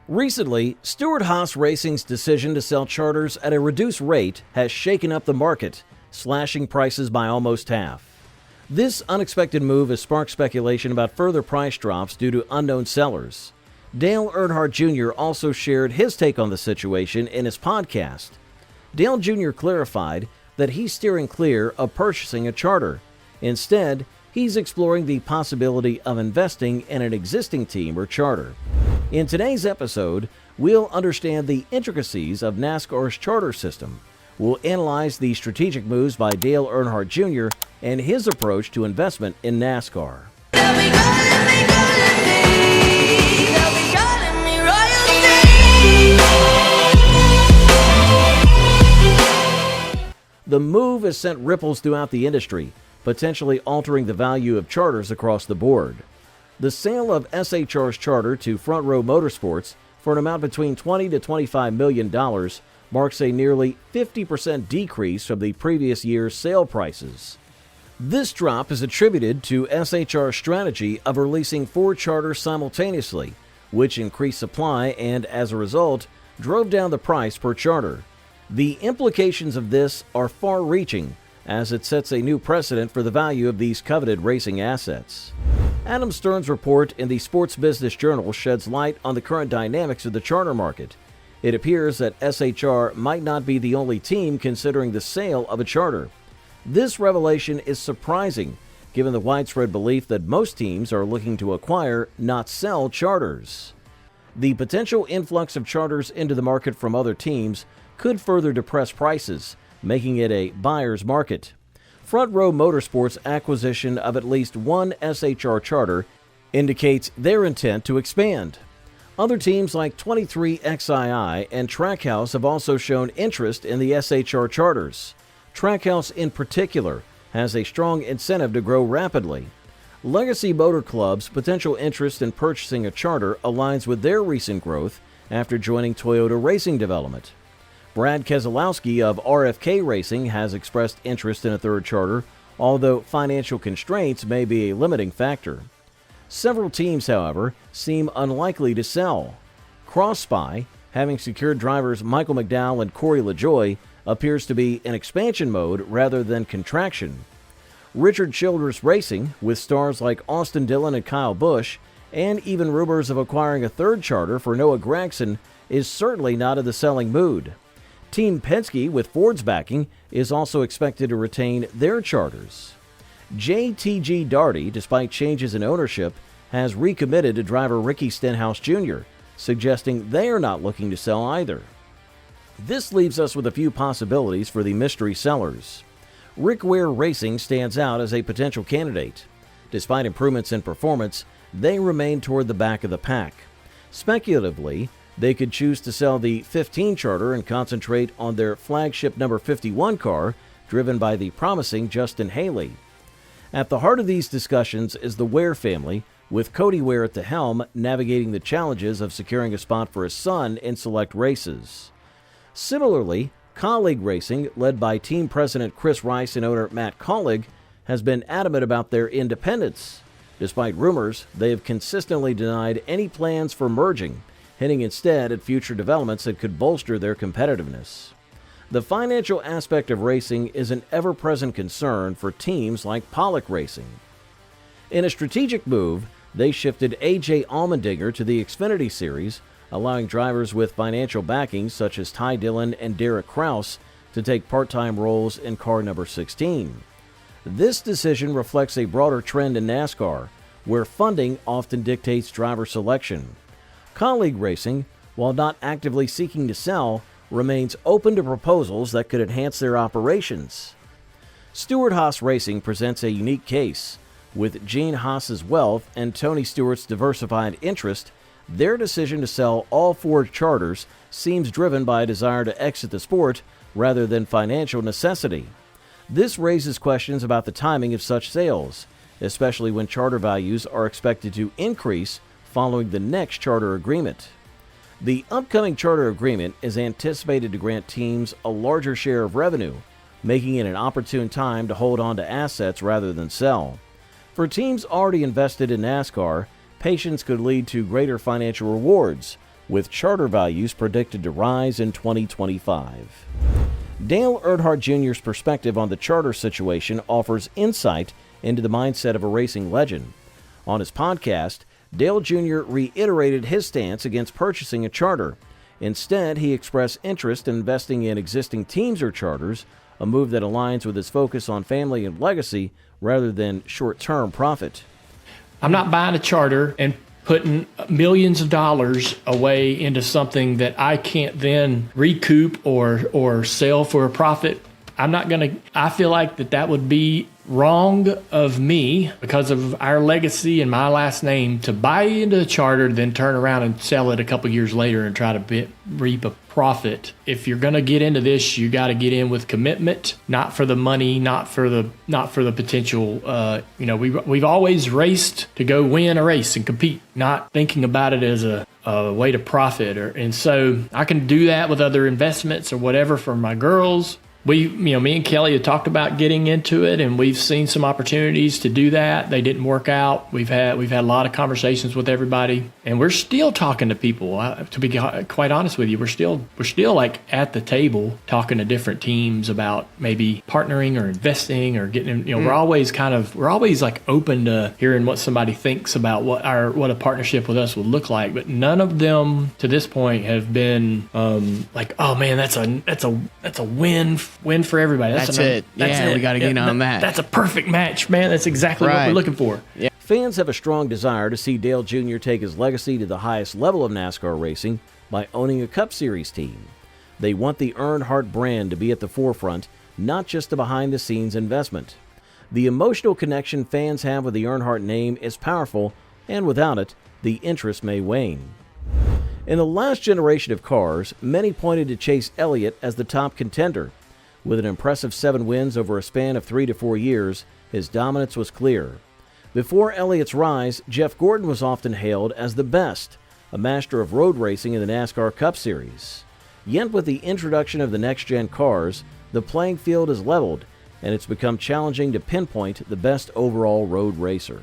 Recently, Stewart-Haas Racing's decision to sell charters at a reduced rate has shaken up the market, slashing prices by almost half. This unexpected move has sparked speculation about further price drops due to unknown sellers. Dale Earnhardt Jr. also shared his take on the situation in his podcast. Dale Jr. clarified that he's steering clear of purchasing a charter. Instead, he's exploring the possibility of investing in an existing team or charter. In today's episode, we'll understand the intricacies of NASCAR's charter system. We'll analyze the strategic moves by Dale Earnhardt Jr. and his approach to investment in NASCAR. The move has sent ripples throughout the industry, potentially altering the value of charters across the board. The sale of SHR's charter to Front Row Motorsports for an amount between $20 to $25 million marks a nearly 50% decrease from the previous year's sale prices. This drop is attributed to SHR's strategy of releasing 4 charters simultaneously, which increased supply and, as a result, drove down the price per charter. The implications of this are far-reaching, as it sets a new precedent for the value of these coveted racing assets. Adam Stern's report in the Sports Business Journal sheds light on the current dynamics of the charter market. It appears that SHR might not be the only team considering the sale of a charter. This revelation is surprising, given the widespread belief that most teams are looking to acquire, not sell, charters. The potential influx of charters into the market from other teams could further depress prices, making it a buyer's market. Front Row Motorsports' acquisition of at least one SHR charter indicates their intent to expand. Other teams like 23XII and Trackhouse have also shown interest in the SHR charters. Trackhouse in particular has a strong incentive to grow rapidly. Legacy Motor Club's potential interest in purchasing a charter aligns with their recent growth after joining Toyota Racing Development. Brad Keselowski of RFK Racing has expressed interest in a third charter, although financial constraints may be a limiting factor. Several teams, however, seem unlikely to sell. CrossSpy, having secured drivers Michael McDowell and Corey LaJoie, appears to be in expansion mode rather than contraction. Richard Childress Racing, with stars like Austin Dillon and Kyle Busch, and even rumors of acquiring a third charter for Noah Gragson, is certainly not in the selling mood. Team Penske, with Ford's backing, is also expected to retain their charters. JTG Daugherty, despite changes in ownership, has recommitted to driver Ricky Stenhouse Jr., suggesting they are not looking to sell either. This leaves us with a few possibilities for the mystery sellers. Rick Ware Racing stands out as a potential candidate. Despite improvements in performance, they remain toward the back of the pack. Speculatively, they could choose to sell the 15 charter and concentrate on their flagship number 51 car, driven by the promising Justin Haley. At the heart of these discussions is the Ware family, with Cody Ware at the helm navigating the challenges of securing a spot for his son in select races. Similarly, Colleague Racing, led by team president Chris Rice and owner Matt Colleague, has been adamant about their independence. Despite rumors, they have consistently denied any plans for merging, hinting instead at future developments that could bolster their competitiveness. The financial aspect of racing is an ever-present concern for teams like Pollock Racing. In a strategic move, they shifted A.J. Allmendinger to the Xfinity Series, allowing drivers with financial backing such as Ty Dillon and Derek Kraus to take part-time roles in car number 16. This decision reflects a broader trend in NASCAR, where funding often dictates driver selection. Colleague Racing, while not actively seeking to sell, remains open to proposals that could enhance their operations. Stewart-Haas Racing presents a unique case. With Gene Haas's wealth and Tony Stewart's diversified interest, their decision to sell all 4 charters seems driven by a desire to exit the sport rather than financial necessity. This raises questions about the timing of such sales, especially when charter values are expected to increase following the next charter agreement. The upcoming charter agreement is anticipated to grant teams a larger share of revenue, making it an opportune time to hold on to assets rather than sell. For teams already invested in NASCAR, patience could lead to greater financial rewards, with charter values predicted to rise in 2025. Dale Earnhardt Jr.'s perspective on the charter situation offers insight into the mindset of a racing legend. On his podcast, Dale Jr. reiterated his stance against purchasing a charter. Instead, he expressed interest in investing in existing teams or charters, a move that aligns with his focus on family and legacy rather than short-term profit. I'm not buying a charter and putting millions of dollars away into something that I can't then recoup or sell for a profit. I feel like that would be wrong of me because of our legacy and my last name to buy into a charter, then turn around and sell it a couple years later and try to reap a profit. If you're going to get into this, you got to get in with commitment, not for the money, not for the potential. We've always raced to go win a race and compete, not thinking about it as a way to profit. And so I can do that with other investments or whatever for my girls. Me and Kelly had talked about getting into it, and we've seen some opportunities to do that. They didn't work out. We've had a lot of conversations with everybody, and we're still talking to people. To be quite honest with you, we're still like at the table talking to different teams about maybe partnering or investing or getting. We're always like open to hearing what somebody thinks about what a partnership with us would look like. But none of them to this point have been like, oh man, that's a win for everybody. That's it. We got to get on that. That's a perfect match, man. That's exactly what we're looking for. Yeah. Fans have a strong desire to see Dale Jr. take his legacy to the highest level of NASCAR racing by owning a Cup Series team. They want the Earnhardt brand to be at the forefront, not just a behind-the-scenes investment. The emotional connection fans have with the Earnhardt name is powerful, and without it, the interest may wane. In the last generation of cars, many pointed to Chase Elliott as the top contender. With an impressive 7 wins over a span of 3 to 4 years, his dominance was clear. Before Elliott's rise, Jeff Gordon was often hailed as the best, a master of road racing in the NASCAR Cup Series. Yet with the introduction of the next-gen cars, the playing field is leveled, and it's become challenging to pinpoint the best overall road racer.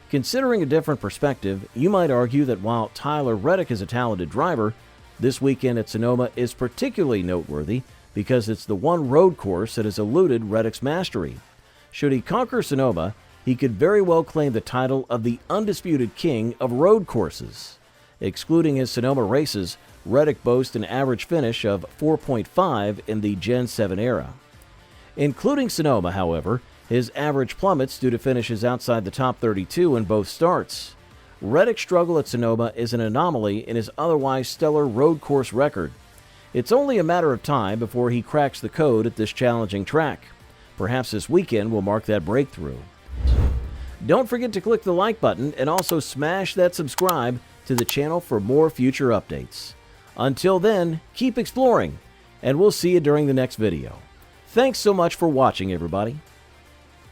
Considering a different perspective, you might argue that while Tyler Reddick is a talented driver, this weekend at Sonoma is particularly noteworthy because it's the one road course that has eluded Reddick's mastery. Should he conquer Sonoma, he could very well claim the title of the undisputed king of road courses. Excluding his Sonoma races, Reddick boasts an average finish of 4.5 in the Gen 7 era. Including Sonoma, however, his average plummets due to finishes outside the top 32 in both starts. Reddick's struggle at Sonoma is an anomaly in his otherwise stellar road course record. It's only a matter of time before he cracks the code at this challenging track. Perhaps this weekend will mark that breakthrough. Don't forget to click the like button and also smash that subscribe to the channel for more future updates. Until then, keep exploring, and we'll see you during the next video. Thanks so much for watching, everybody.